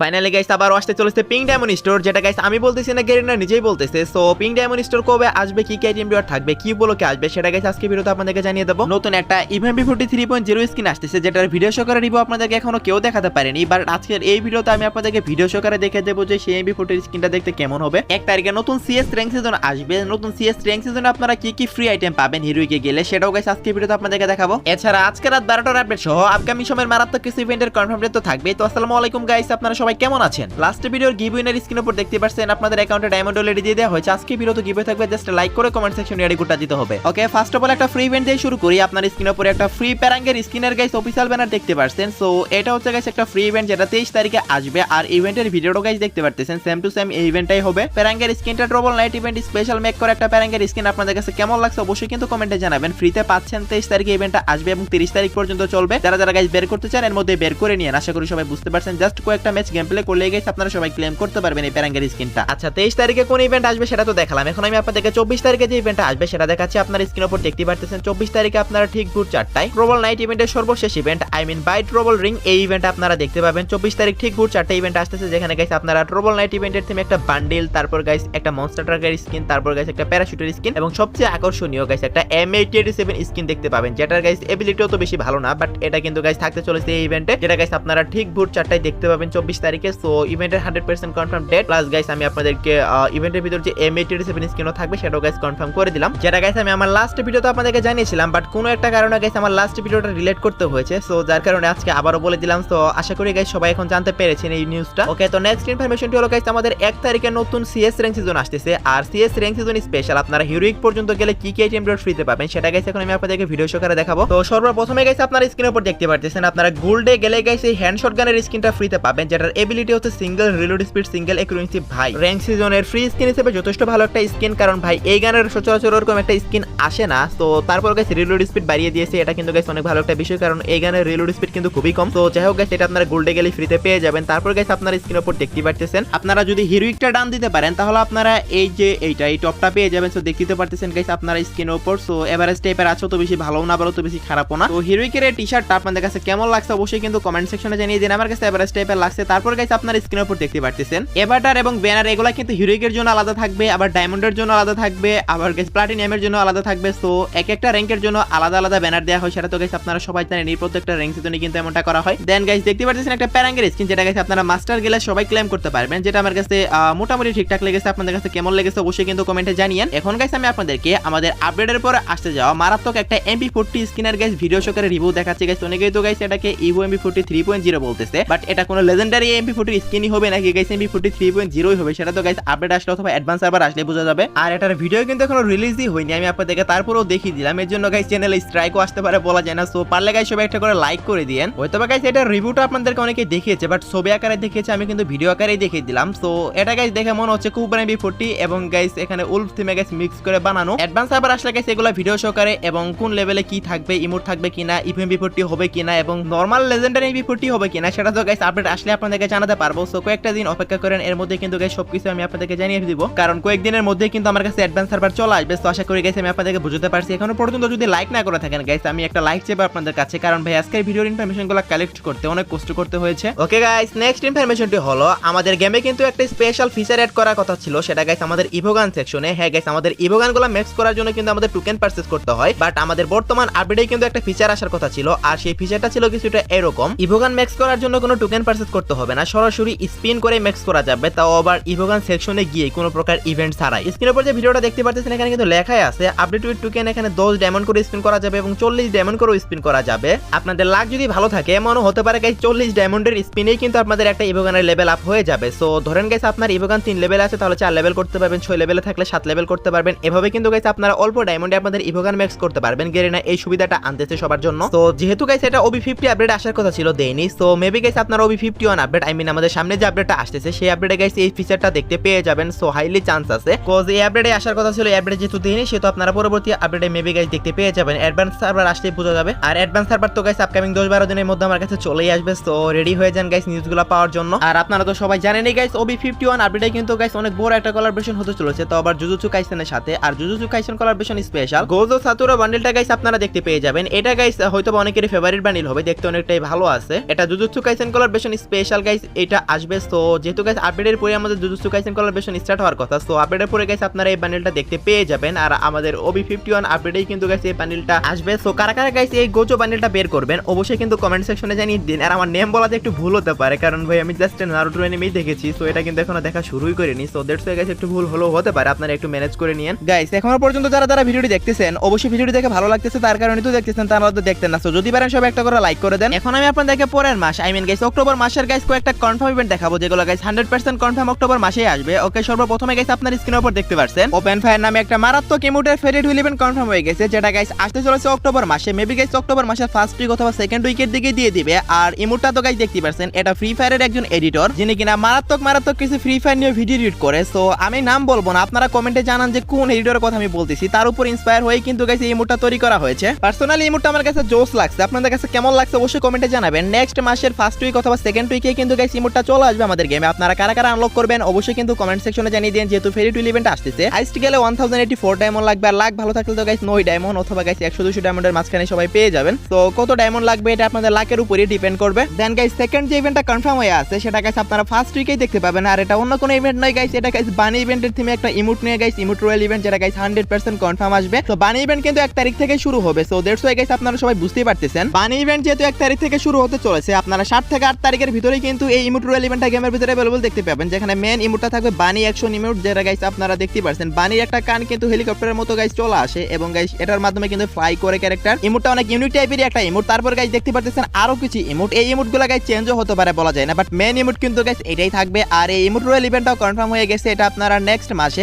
Finally guys আবার আসতে চলেছে পিঙ্ক ডায়মন্ড স্টোর, যেটা গাইস আমি বলতেছি না, গেরিনা নিজেই বলতেছে। সো পিঙ্ক ডায়মন্ড স্টোর কবে আসবে, কি কি আইটেম বিয়ার থাকবে, কি উপলক্ষে আসবে, সেটা গাইস আজকে ভিডিওতে আপনাদেরকে জানিয়ে দেবো। নতুন একটা ইভেন্ট 43.0 স্কিন আসতেছে, যেটার ভিডিও সহকারে রিভিউ আপনাদেরকে এখনো কেউ দেখাতে পারেনি। বাট আজকের এই ভিডিওতে আমি আপনাদেরকে ভিডিও সহকারে দেখে দেবো যে সেই MP40 স্কিনটা দেখতে কেমন হবে। 1 তারিখে নতুন সিএস র্যাঙ্ক সিজন আসবে। নতুন সিএস র্যাঙ্ক সিজনে আপনারা কি কি ফ্রি আইটেম পাবেন হিরোইকে গেলে, সেটাও গাইস আজকে ভিডিওতে আপনাদেরকে দেখাবো। এছাড়া আজকে রাত 12টার আপডেট সহ আপকামিং সময়ের মারাত্মক কিছু ইভেন্টের কনফার্ম ডেট তো থাকবে। তো আসসালামু আলাইকুম গাইস, আপনারা সবাই কেমন আছেন? লাস্ট ভিডিওর গিভ উইনার স্ক্রিন উপর দেখতে পাচ্ছেন আপনাদের অ্যাকাউন্টে ডায়মন্ড অলরেডি দিয়ে দেওয়া হয়েছে। আজকে ভিডিও তো গিভ থাকবে, জাস্ট লাইক করে কমেন্ট সেকশনে এডি কোডটা দিতে হবে। ওকে, ফার্স্ট অফ অল একটা ফ্রি ইভেন্ট দিয়ে শুরু করি। আপনার স্ক্রিন উপরে একটা ফ্রি প্যারাঙ্গের স্ক্রিনের গাইস অফিশিয়াল ব্যানার দেখতে পাচ্ছেন। সো এটা হচ্ছে গাইস একটা ফ্রি ইভেন্ট, যেটা 23 তারিখে আসবে। আর ইভেন্টের ভিডিওটা গাইস দেখতে পাচ্ছেন, সেম টু সেম এই ইভেন্টটাই হবে। প্যারাঙ্গের স্ক্রিনটা trouble night event special make করে একটা প্যারাঙ্গের স্ক্রিন আপনাদের কাছে কেমন লাগছে অবশ্যই কিন্তু কমেন্টে জানাবেন। ফ্রিতে পাচ্ছেন। 23 তারিখে ইভেন্টটা আসবে এবং 30 তারিখ পর্যন্ত চলবে। যারা যারা গাইস বের করতে চান এর মধ্যে বের করে নিয়ে, আশা করি সবাই বুঝতে পারছেন। জাস্ট কয়েকটা ম্যাচ গেম প্লে করলে গাইস আপনারা সবাই ক্লেম করতে পারবেন এই প্যারাঙ্গের স্ক্রিনটা। আচ্ছা, 23 তারিখে কোন ইভেন্ট আসবে সেটা তো দেখালাম। এখন আমি আপনাদেরকে 24 তারিখে যে ইভেন্টটা আসবে সেটা দেখাচ্ছি। আপনার স্ক্রিন উপর দেখতে পাচ্ছেন 24 তারিখে আপনারা ঠিক ভোর 4টায় ট্রবল নাইট ইভেন্টের সর্বশেষ event, I mean buy trouble ring, এই ইভেন্ট আপনারা দেখতে পাবেন। 24 তারিখ ঠিক ভোর 4টায় ইভেন্ট আসতেছে, যেখানে গাইস আপনারা ট্রবল নাইট ইভেন্টের থিমে একটা বান্ডেল, তারপর গাইস একটা মনস্টার ট্রাকের স্কিন, তারপর গাইস একটা প্যারাশুটের স্কিন এবং সবচেয়ে আকর্ষণীয় গাইস একটা M887 স্কিন দেখতে পাবেন, যেটার গাইস এবিলিটিও তো বেশি ভালো না, বাট এটা কিন্তু গাইস থাকতে চলেছে এই ইভেন্টে, যেটা গাইস আপনারা ঠিক ভোর 4টায় দেখতে পাবেন 24 তারিখে। সো ইভেন্টের 100% কনফার্ম ডেট প্লাস গাইস আমি আপনাদেরকে ইভেন্টের ভিতর যে M887 স্কিনও থাকবে সেটাও গাইস কনফার্ম করে দিলাম, যেটা গাইস আমি আমার লাস্ট ভিডিওতে আপনাদেরকে জানিয়েছিলাম। বাট কোনো একটা কারণে গাইস আমার লাস্ট ভিডিওটা রিলেট করতে হয়েছে, সো যার কারণে আজকে আবারও বলে দিলাম। সো আশা করি গাইস সবাই এখন জানতে পেরেছেন এই নিউজটা। ওকে, তো নেক্সট ইনফরমেশনটি হলো গাইস আমাদের 1 তারিখে নতুন সিএস র্যাঙ্ক সিজন আসতেছে। আর সিএস র্যাঙ্ক সিজন স্পেশাল আপনারা হিরোইক পর্যন্ত গেলে কি কি আইটেম ডট ফ্রিতে পাবেন সেটা গাইস এখন আমি আপনাদেরকে ভিডিও সহকারে দেখাবো। তো সর্বপ্রথমে গাইস আপনারা স্ক্রিনের উপর দেখতে পাচ্ছেন আপনারা গোল্ডে গেলে গাইস এই হ্যান্ড শটগানের স্কিনটা ফ্রিতে পাবেন, যেটার এবিলিটি হচ্ছে single reload speed, single accuracy. ভাই র্যাঙ্ক সিজনের ফ্রি স্কিন হিসেবে যথেষ্ট ভালো একটা স্কিন, কারণ ভাই এই গানের সচরাচর ওরকম একটা স্কিন আসে না। তো তারপর গাইস রিলোড স্পিড বাড়িয়ে দিয়েছে, এটা কিন্তু গাইস অনেক ভালো একটা বিষয়, কারণ এই গানের রিলোড স্পিড কিন্তু খুবই কম। তো যাই হোক গাইস, এটা আপনারা গোল্ডে গেলে ফ্রিতে পেয়ে যাবেন। তারপর গাইস আপনারা স্ক্রিনের উপর দেখতে পাচ্ছেন আপনারা যদি হিরোইকটা ডান দিতে পারেন তাহলে আপনারা এই যে এই টপটা পেয়ে যাবেন। তো দেখতে পাচ্ছেন গাইস আপনারা স্ক্রিনের উপর। সো এভারেজ টাইপের আছে, তো বেশি ভালো না, ভালো তো বেশি খারাপও না। তো হিরোইকের এই টি-শার্টটা আপনাদের কাছে কেমন লাগছে অবশ্যই কিন্তু কমেন্ট সেকশনে জানিয়ে দিন। আমার কাছে এভারেজ টাইপের লাগছে। তারপর গাইস আপনারা স্ক্রিনের উপর দেখতে পাচ্ছেন এভাটার এবং ব্যানার, এগুলা কিন্তু হিরোইকের জন্য আলাদা থাকবে, আবার ডায়মন্ডের জন্য আলাদা থাকবে, আবার গাইস প্লাটিনামের জন্য আলাদা থাকবে। সো এক একটা র্যাঙ্কের জন্য আলাদা আলাদা ব্যানার দেওয়া হয়, সেটা তো গাইস আপনারা সবাই জানেন। এই প্রত্যেকটা র্যাঙ্ক সিজনে কিন্তু এমনটা করা হয়। দেন গাইস দেখতে পাচ্ছেন একটা প্যারাঙ্গের স্কিন, যেটা গাইস আপনারা মাস্টার গেলে সবাই ক্লেম করতে পারবেন, যেটা আমার কাছে মোটামুটি ঠিকঠাক লেগেছে। আপনাদের কাছে কেমন লেগেছে অবশ্যই কিন্তু কমেন্টে জানিয়েন। এখন গাইস আমি আপনাদেরকে আমাদের আপডেটের পর আসতে যাওয়া মারাত্মক একটা MP40 স্কিনের গাইস ভিডিও সহকারে রিভিউ দেখাচ্ছি গাইস। অনেকেই তো গাইস এটাকে ইভো MP40 3.0 বলতেছে, বাট এটা কোনো লেজেন্ডারি MP40 স্কিনই হবে নাকি গাইস MP40 3.0 হবে সেটা তো গাইস আপডেট আসলে অথবা অ্যাডভান্স সার্ভার আসলে বোঝা যাবে। আর এটার ভিডিও কিন্তু এখনো রিলিজই হয়নি, আমি আপনাদেরকে তারপরেও দেখিয়ে দিলাম। এর জন্য গাইস চ্যানেলে স্ট্রাইকও আসতে পারে বলা যায় না। সো পারলে গাইস সবাই একটা করে লাইক করে দিয়েন। হয়তোবা গাইস এটা রিভিউটা আপনাদেরকে অনেকে দেখিয়েছে, বাট ছবি আকারে দেখিয়েছে, আমি কিন্তু ভিডিও আকারেই দেখিয়ে দিলাম। সো এটা গাইস দেখে মনে হচ্ছে কুপার MP40 এবং গাইস এখানে উলফ থিমে গাইস মিক্স করে বানানো। অ্যাডভান্স সার্ভার আসলে গাইস এগুলা ভিডিও সহকারে এবং কোন লেভেলে কি থাকবে, ইমোট থাকবে কিনা, ইভো MP40 হবে কিনা এবং নরমাল লেজেন্ডারি MP40 হবে কিনা সেটা তো গাইস আপডেট আসলে আপনাদেরকে জানাতে পারবো। সো কয়েকটা দিন অপেক্ষা করেন, এর মধ্যে কিন্তু গাইস সবকিছু আমি আপনাদেরকে জানিয়ে দিব, কারণ কয়েকদিনের মধ্যে কিন্তু আমার কাছে অ্যাডভান্স সার্ভার চলে আসবে। তো আশা করি গাইস আমি আপনাদেরকে বুঝতে পারছি। এখনো পর্যন্ত যদি লাইক না করে থাকেন গাইস, আমি একটা লাইক চাইবো আপনাদের কাছে, কারণ ভাই আজকের ভিডিওর ইনফরমেশনগুলো কালেক্ট করতে অনেক কষ্ট করতে হয়েছে। ওকে গাইস, নেক্সট ইনফরমেশনটি হলো আমাদের গেমে কিন্তু একটা স্পেশাল ফিচার অ্যাড করার কথা ছিল, সেটা গাইস আমাদের ইভোগান সেকশনে। হ্যাঁ গাইস, আমাদের ইভোগানগুলো ম্যাক্স করার জন্য কিন্তু আমাদের টোকেন পারচেজ করতে হয়, বাট আমাদের বর্তমান আপডেটে কিন্তু একটা ফিচার আসার কথা ছিল। আর সেই ফিচারটা ছিল কিছুটা এরকম, ইভোগান ম্যাক্স করার জন্য কোনো টোকেন পারচেজ করতে হবে না, সরাসরি স্পিন করে ম্যাক্স করা যাবে, তাও আবার ইভোগান সেকশনে গিয়ে কোনো প্রকার ইভেন্ট ছাড়াই। স্ক্রিনের উপর যে ভিডিওটা দেখতে পাচ্ছেন এখানে কিন্তু লেখাই আছে আপডেট উইথ টোকেন, এখানে 10 ডায়মন্ড করে স্পিন করা যাবে এবং 40 ডায়মন্ড করে স্পিন করা যাবে। আপনাদের লাক যদি ভালো থাকে, এমনও হতে পারে গাইস 40 ডায়মন্ডের স্পিনেই কিন্তু আপনাদের একটা ইভোগানের লেভেল আপ হয়ে যাবে। সো ধরেন গাইস আপনার ইভোগান 3 লেভেল আছে, তাহলে 4 লেভেল করতে পারবেন, 6 লেভেলে থাকলে 7 লেভেল করতে পারবেন। এভাবে কিন্তু গাইস আপনারা অল্প ডায়মন্ডে আপনাদের ইভোগান ম্যাক্স করতে পারবেন। গেরিনা এই সুবিধাটা আনতেছে সবার জন্য। তো যেহেতু গাইস এটা OB50 আপডেট আসার কথা ছিল দেয়নি, সো মেবি গাইস আপনারা OB51 আপডেট, আই মিন আমাদের সামনে যে আপডেটটা আসতেছে সেই আপডেটে গাইস এই ফিচারটা দেখতে পেয়ে যাবেন। সো হাইলি চান্স আছে, কজ এই আপডেটে আসার কথা ছিল, এই আপডেট যেহেতু দেয়নি সেহেতু আপনারা পরবর্তী আপডেটে মেবি গাইস দেখতে পেয়ে যাবেন। অ্যাডভান্স সার্ভার আসলে বোঝা যাবে। আর অ্যাডভান্স সার্ভার তো গাইস আপকামিং 10-12 দিনের মধ্যে আমার কাছে চলেই আসবে। সো রেডি হয়ে যান গাইস নিউজগুলো পাওয়ার জন্য। আর আপনারা তো সবাই জানেনই গাইস OB51 আপডেটে কিন্তু গাইস অনেক বড় একটা কোলাবরেশন হতে চলেছে, তো আবার জুজুৎসু কাইসেনের সাথে। আর Jujutsu Kaisen collaboration special Gojo Satoru বান্ডেলটা গাইস আপনারা দেখতে পেয়ে যাবেন। এটা গাইস হয়তো অনেকেরই ফেভারিট বান্ডেল হবে, দেখতে অনেকটাই ভালো আছে। এটা jujutsu Kaisen collaboration special guys এটা আসবে। সো যেহেতু গাইস আপডেটের পরে আমাদের জুজুৎসু কাইসেন কোলাবরেশন স্টার্ট হওয়ার কথা, সো আপডেটের পরে গাইস আপনারা এই বান্ডেলটা দেখতে পেয়ে যাবেন। আর আমাদের OB51 আপডেটেই কিন্তু গাইস এই বান্ডেলটা আসবে। সো কারা কারা গাইস এই গোজো বান্ডেলটা বের করবেন অবশ্যই কিন্তু কমেন্ট সেকশনে জানিয়ে দিন। আর আমার নেম বলাতে একটু ভুল হতে পারে, কারণ ভাই আমি জাস্ট নারুটো অ্যানিমেই দেখেছি, সো এটা কিন্তু এখনো দেখা শুরুই করিনি। সো দ্যাটস ওয়াই গাইস একটু ভুল হলেও হতে পারে, আপনারা একটু ম্যানেজ করে নিয়েন। গাইস এখনো পর্যন্ত যারা ভিডিওটি দেখতেছেন অবশ্যই ভিডিওটি দেখে ভালো লাগতেছে, তার কারণে তো দেখতেছেন, তারা তো দেখতেন না। সো যদি পারেন সব একটা করে লাইক করে দেন। এখন আমি আপনাদেরকে পরের মাস গাইস অক্টোবর মাসের গাইস কয়েকটা কনফার্ম ইভেন্ট দেখাবো, যেগুলো গাইস 100% কনফার্ম অক্টোবর মাসেই আসবে। ওকে, সর্বপ্রথমে গাইস আপনার স্ক্রিনের উপর দেখতে পাচ্ছেন ওপেন ফায়ার নামে একটা মারাত্মক ইমোটের ফেডেড হুইল ইভেন্ট কনফার্ম হয়ে গেছে, যেটা গাইস আসতে চলেছে অক্টোবর মাসে। মেবি গাইস অক্টোবর মাসের ফার্স্ট উইক অথবা সেকেন্ড উইকের দিকে দিয়ে দিবে। আর ইমোটটা তো গাইস দেখতে পাচ্ছেন, এটা ফ্রি ফায়ারের একজন এডিটর, যিনি কিনা মারাত্মক কিছু ফ্রি ফায়ার নিয়ে ভিডিও এডিট করে। সো আমি নাম বলবো না, আপনারা কমেন্টে জানান যে কোন এডিটরের কথা আমি বলতেছি, তার উপর ইন্সপায়ার হয়ে কিন্তু গাইস এই ইমোটটা তৈরি করা হয়েছে। পার্সোনালি ইমোটটা আমার কাছে জোস লাগছে, আপনাদের কাছে কেমন লাগছে অবশ্যই কমেন্টে জানাবেন। নেক্সট মাসের ফার্স্ট উইক অথবা সেকেন্ড উইকে কিন্তু গাইস ইমোটটা চলে আসবে আমাদের গেমে। আপনারা কারা কারা আনলক করবেন অবশ্যই কিন্তু কমেন্ট সেকশনে জানিয়ে দিন, যেহেতু ফেরি টুইল ইভেন্ট আসতেছে। হাইস্ট গেলে 1084 ডায়মন্ড লাগবে, আর লাখ ভালো থাকলে তো গাইস 9 ডায়মন্ড অথবা গাইস 100-200 ডায়মন্ডের মাঝখানে সবাই পেয়ে যাবেন। তো কত ডায়মন্ড লাগবে এটা আপনাদের লাখের উপরই ডিপেন্ড করবে। দেন গাইস সেকেন্ড যে ইভেন্টটা কনফার্ম হয়ে আছে সেটা গাইস আপনারা ফার্স্ট উইকেই দেখতে পাবেন। আর এটা অন্য কোনো ইভেন্ট নয় গাইস, এটা গাইস বানি ইভেন্টের থিমে একটা ইমোট নিয়ে গাইস, ইমোট রয়্যাল ইভেন্ট, যেটা গাইস 100% কনফার্ম আসবে। তো বানি ইভেন্ট কিন্তু 1 তারিখ থেকে শুরু হবে। সো দ্যাটস ওয়াই গাইস আপনারা সবাই বুঝতেই পারতেছেন, বানি ইভেন্ট যেহেতু 1 তারিখ থেকে শুরু হতে চলেছে, আপনারা 7 থেকে 8 তারিখের ভিতরেই কিন্তু এই ইমোট রয়্যাল ইভেন্টটা গেমের ভিতরে अवेलेबल দেখতে পাবেন, যেখানে মেন ইমোটটা থাকবে বানি অ্যাকশন ইমোট, যেটা গাইস আপনারা দেখতে পাচ্ছেন। বানির একটা কান কিন্তু হেলিকপ্টারের মতো গাইস চলে আসে, এবং গাইস এটার মাধ্যমে কিন্তু ফ্লাই করে ক্যারেক্টার। ইমোটটা অনেক ইউনিক টাইপের একটা ইমোট। তারপর গাইস দেখতে পাচ্ছেন আরো কিছু ইমোট, এই ইমোটগুলো গাইস চেঞ্জও হতে পারে, বলা যায় না, বাট মেন ইমোট কিন্তু গাইস এটাই থাকবে। আর এই ইমোট রয়্যাল ইভেন্টটাও কনফার্ম হয়ে গেছে, এটা আপনারা নেক্সট মাসে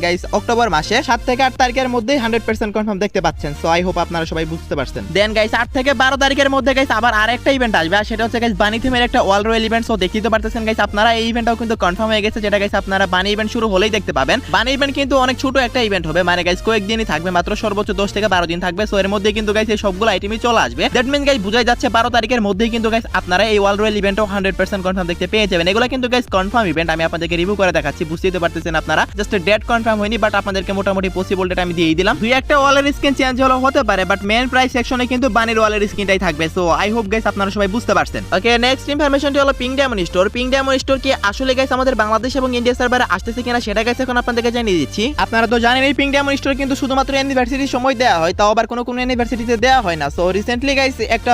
গাইস অক্টোবর মাসে 7 থেকে 8 তারিখের মধ্যে 100% কনফার্ম দেখতে পাচ্ছেন। সো আই হোপ আপনারা সবাই বুঝতে পারছেন। দেন গাইস 8 থেকে 12 তারিখের মধ্যে গাইস আবার আরেকটা ইভেন্ট আসবে, আর সেটা হচ্ছে গাইস বানি থিমের একটা ওয়াল রয়্যাল ইভেন্ট। সো দেখতেই তো পারতেছেন গাইস আপনারা, এই ইভেন্টটাও কিন্তু কনফার্ম হয়ে গেছে, যেটা গাইস আপনারা বানি ইভেন্ট শুরু হলেই দেখতে পাবেন। বানি ইভেন্ট কিন্তু অনেক ছোট একটা ইভেন্ট হবে, মানে গাইস কয়েকদিনই থাকবে, মাত্র সর্বোচ্চ 10 থেকে 12 দিন থাকবে। সো এর মধ্যে কিন্তু গাইস এই সবগুলো আইটেমই চলে আসবে। দ্যাট মিন্স গাইস বুঝাই যাচ্ছে 12 তারিখের মধ্যেই কিন্তু গাইস আপনারা এই ওয়াল রয়্যাল ইভেন্টও 100% কনফার্ম দেখতে পেয়ে যাবেন। এগুলো কিন্তু গাইস কনফার্ম ইভেন্ট, আমি আপনাদেরকে রিভিউ করে দেখাচ্ছি, বুঝতেই তো পারতেছেন আপনারা। জাস্ট ডেট কনফার্ম হয়নি, বাট আপনাদেরকে মোটামুটি পসিবল ডেট আমি দিয়েই দিলাম। দুই একটা ওয়ালের স্কিন চেঞ্জ হলো হতে পারে, বাট মেন প্রাইস সেকশনে কিন্তু বানির ওয়ালের স্কিনটাই থাকবে। সো আই হোপ গাইস আপনারা সবাই বুঝতে পারছেন। ওকে, নেক্সট ইনফরমেশনটি হলো ping diamond store. Ping diamond store কি আসলে গাইস আমাদের বাংলাদেশ এবং ইন্ডিয়া সার্ভারে আসতেছে কিনা সেটা গাইস এখন আপনাদেরকে জানিয়ে দিচ্ছি। আপনারা তো জানেন এই পিং ডায়মন্ড স্টোর কিন্তু শুধুমাত্র ইউনিভার্সিটির সময় দেওয়া হয়, তাও আবার কোনো ইউনিভার্সিটিতে দেওয়া হয় না। সো রিসেন্টলি গাইস একটা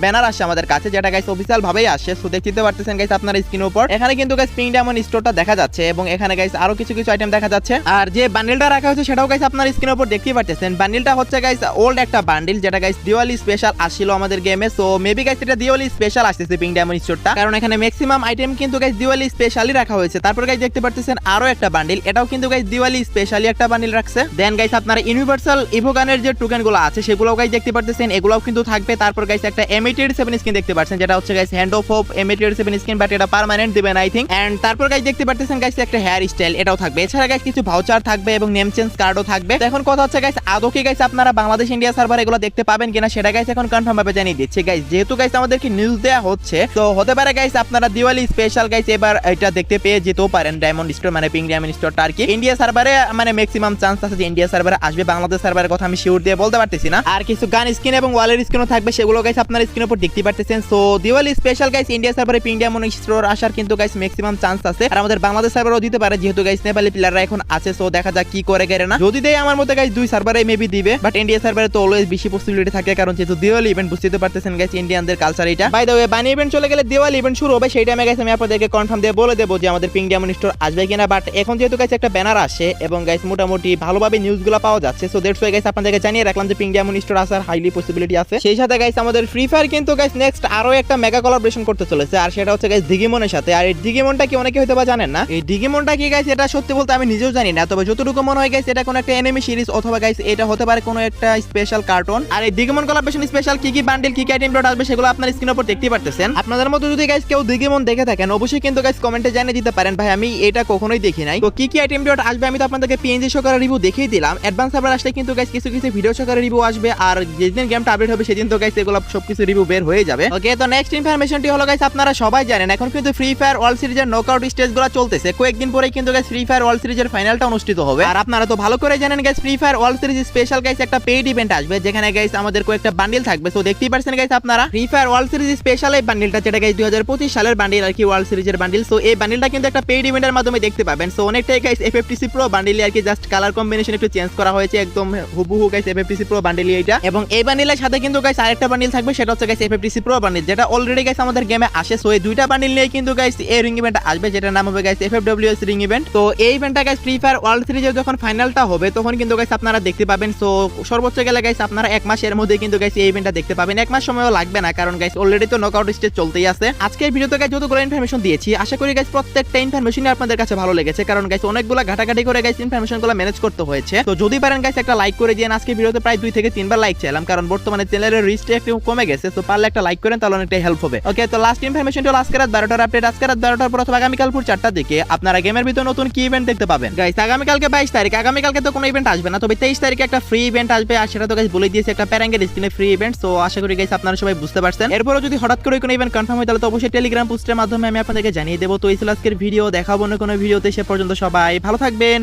ব্যানার আসছে আমাদের কাছে, যেটা গাইস অফিশিয়াল ভাবেই আসে। সো দেখতে পারতেছেন গাইস আপনার স্ক্রিনের উপর, এখানে কিন্তু গাইস পিং ডায়মন্ড স্টোরটা দেখা যাচ্ছে, এবং এখানে গাইস আরো কিছু আইটেম দেখা যাচ্ছে। আর যে বান্ডেলটা রাখা হয়েছে সেটাও গাইস আপনার স্ক্রিনের উপর দেখতেই পারতেছেন। বান্ডেলটা হচ্ছে গাইস ওল্ড একটা বান্ডেল, যেটা গাইস দিওয়ালি স্পেশাল আসছিল আমাদের গেমে। সো মেবি গাইস এটা দিওয়ালি স্পেশাল আসতেছে পিং ডায়মন্ড স্টোরটা, কারণ এখানে ম্যাক্সিমাম আইটেম কিন্তু গাইস দিওয়ালি স্পেশালি রাখা হয়েছে। তারপর গাইস দেখতে পারতেছেন আরো একটা বান্ডেল, এটাও কিন্তু গাইস দিওয়ালি স্পেশালি একটা বান্ডেল রাখছে। দেন গাইস আপনারা ইউনিভার্সাল ইভোগানের যে টোকেন গুলো আছে সেগুলোও গাইস দেখতে পারতেছেন, এগুলোও কিন্তু থাকবে। তারপর গাইস একটা M87 স্কিন দেখতে পাচ্ছেন, যেটা হচ্ছে guys hand of hope M87 skin, but এটা পার্মানেন্ট দিবেন আই থিংক। এন্ড তারপর গাইস দেখতে পারতেছেন গাইস একটা হেয়ার স্টাইল, এটাও থাকবে। এছাড়া গাইস কিছু ভাউচার থাকবে এবং নেম চেঞ্জ কার্ডও থাকবে। এখন কথা হচ্ছে গাইস আদৌ কি গাইস আপনারা বাংলাদেশ ইন্ডিয়া সার্ভার এগুলো দেখতে পাবেন কিনা সেটা গাইস এখন কনফার্ম ভাবে জানিয়ে দিচ্ছি গাইস। যেহেতু গাইস আমাদেরকে নিউজ দেয়া হচ্ছে, তো হতে পারে গাইস আপনারা দিওয়ালি স্পেশাল গাইস এবার এটা দেখতে পেয়ে যেতেও পারেন। ডায়মন্ড স্টোর মানে পিং ডায়মন্ড স্টোরটা আর কি ইন্ডিয়া সার্ভারে মানে ম্যাক্সিমাম চান্স আছে যে ইন্ডিয়া সার্ভারে আসবে, বাংলাদেশ সার্ভারের কথা আমি শিওর দিয়ে বলতে পারতেছি না। আর কিছু গান স্কিন এবং ওয়ালের স্কিনও থাকবে, সেগুলো গাইস আপনার স্ক্রিনের উপর দেখতে পারতেছেন। So Diwali special guys India সার্ভারে পিং ডায়মন্ড স্টোর আসার কিন্তু গাইস ম্যাক্সিমাম চান্স আছে, আর আমাদের বাংলাদেশ সার্ভারও দিতে পারে, যেহেতু গাইস নেপালি প্লেয়াররা এখন আছে। সো দেখা যাক কি করে গেরে না, যদি দেয় আমার মতে গাইস 2 সার্ভারে মেবি দিবে, বাট ইন্ডিয়া সার্ভারে তো অলওয়েজ বেশি পসিবিলিটি থাকে, কারণ যেহেতু দিওয়ালি ইভেন্ট বুঝতে পারতেছেন গাইস ইন্ডিয়ানদের কালচার এটা। বাই দ্য ওয়ে বানি ইভেন্ট চলে গেলে দিওয়ালি ইভেন্ট শুরু হবে, সেই টাইমে গাইস আমি আপনাদেরকে কনফার্ম দিয়ে বলে দেবো যে আমাদের পিং ডায়মন্ড স্টোর আসবে কিনা। বাট এখন যেহেতু গাইস একটা ব্যানার আসে এবং গাইস মোটামুটি ভালোভাবে নিউজগুলো পাওয়া যাচ্ছে, সো দ্যাটস ওয়াই গাইস আপনাদেরকে জানিয়ে রাখলাম যে পিং ডায়মন্ড স্টোর আসার হাইলি পসিবিলিটি আছে। সেই সাথে গাইস আমাদের ফ্রি ফায়ার কিন্তু গাইস নেক্সট আরো একটা মেগা কোলাবোরেশন করতে চলেছে, আর সেটা হচ্ছে গাইস ডিগিমনের সাথে। আর এই ডিগিমনটা কি অনেকে হয়তো বা জানেন না, এই ডিগিমনটা কি গাইস এটা সত্যি বলতে আমি নিজেও জানি না, তবে যতটুকু মনে হয় গাইস এটা কোনো একটা এনিমে সিরিজ অথবা গাইস এটা হতে পারে কোনো একটা স্পেশাল কার্টুন। আর এই ডিগিমন কোলাবোরেশন স্পেশাল কি বান্ডেল কি আইটেম ডট আসবে সেগুলো আপনার স্ক্রিনের উপর দেখতে পারতেছেন। আপনাদের মতো যদি গাইস কেউ ডিগিমন দেখে থাকেন অবশ্যই কিন্তু গাইস কমেন্টে জানিয়ে দিতে পারেন ভাই আমি এটা কখনোই দেখি নাই। তো কি আইটেম ডট আসবে আমি তো আপনাদেরকে পিএনজি সহকারে রিভিউ দেখিয়ে দিলাম। অ্যাডভান্স সার্ভার আসলে কিন্তু গাইস কিছু ভিডিও সহকারে রিভিউ আসবে, আর যেদিন গেমটা আপডেট হবে সেদিন তো গাইস এগুলো সবকিছু রিভিউ বের হয়ে যাবে। ওকে, তো নেক্সট ইনফরমেশনটি হলো গাইস আপনারা সবাই জানেন এখন কিন্তু ফ্রি ফায়ার ওয়ার্ল্ড সিরিজের নকআউট স্টেজগুলো চলতেছে। কয়েকদিন পরেই কিন্তু গাইস ফ্রি ফায়ার ওয়ার্ল্ড সিরিজের ফাইনালটা অনুষ্ঠিত হবে। আর আপনারা তো ভালো করে জানেন guys free fire world series special guys একটা পেইড ইভেন্ট আসবে, যেখানে গাইস আমাদের কয়েকটা বান্ডেল থাকবে। সো দেখতেই পারছেন গাইস আপনারা free fire world series special এই বান্ডেলটা, যেটা গাইস 2025 সালের বান্ডিল আর কি, ওয়ার্ল্ড সিরিজের বান্ডিল। সো এই বান্ডিলটা কিন্তু একটা পেইড ইভেন্টের মাধ্যমে দেখতে পাবেন। সো অনেকটাই গাইস FFTC প্রো বান্ডিল আর কি, জাস্ট কালার কম্বিনেশন একটু চেঞ্জ করা হয়েছে, একদম হুবহু গাইস FFTC প্রো বান্ডিল এইটা। এবং এই বান্ডিলের সাথে কিন্তু গাইস আরেকটা বান্ডিল থাকবে, সেটা হচ্ছে গাইস FFTC প্রো বান্ডিল, যেটা অলরেডি গাইস আমাদের গেমে আসে। সো এই দুইটা বান্ডিল নিয়ে কিন্তু গাইস এই রিং ইভেন্ট আসবে, যেটার নাম হবে গাইস FFWS রিং ইভেন্ট। তো এই ইভেন্টটা গাইস ফ্রি ফায়ার ওয়ার্ল্ড সিরিজের যখন ফাইনালটা হবে তখন কিন্তু গাইস আপনারা দেখতে পাবেন। সো সর্বোচ্চ গেলে গাইস আপনারা 1 মাসের মধ্যে কিন্তু গাইস এই ইভেন্টটা দেখতে পাবেন। 1 মাস সময়ও লাগবে না, কারণ গাইস অলরেডি তো নকআউট স্টেজ চলতেই আছে। আজকের ভিডিওতে গাইস যতগুলো ইনফরমেশন দিয়েছি, আশা করি গাইস প্রত্যেকটা ইনফরমেশনই আপনাদের কাছে ভালো লেগেছে, কারণ গাইস অনেকগুলো ঘাটাঘাটি করে গাইস ইনফরমেশনগুলো ম্যানেজ করতে হয়েছে। তো যদি পারেন গাইস একটা লাইক করে দিন। আজকে ভিডিওতে প্রায় 2 থেকে 3 বার লাইক চাইলাম, কারণ বর্তমানে চ্যানেলের রিচটা একটু কমে গেছে। তো পারলে একটা লাইক করেন, তাহলে অনেকটা হেল্প হবে। ওকে, তো লাস্ট ইনফরমেশনটা হলো আজকে রাত 12টার আপডেট। আজকে রাত 12টার পর অথবা আগামীকাল পুর 4টার দিকে আপনারা গেমের ভিতর নতুন কি ইভেন্ট দেখতে পাবেন। গাইস আগামীকালকে 22 তারিখ, আগামীকালকে তো কোনো ইভেন্ট আসবে না, তবে 23 তারিখে একটা ফ্রি ইভেন্ট আসবে, আর সেটা তো গাইস বলে দিয়েছে, একটা প্যারাঙ্গের স্ক্রিনে ফ্রি ইভেন্ট। সো আশা করি গাইস আপনারা সবাই বুঝতে পারছেন। এরপরও যদি হঠাৎ করে কোনো ইভেন্ট কনফার্ম হয়, তাহলে তো অবশ্যই টেলিগ্রাম পোস্টের মাধ্যমে আমি আপনাদেরকে জানিয়ে দেবো। তো এই ছিল আজকের ভিডিও, দেখাবো না কোনো ভিডিওতে। সে পর্যন্ত সবাই ভালো থাকবেন।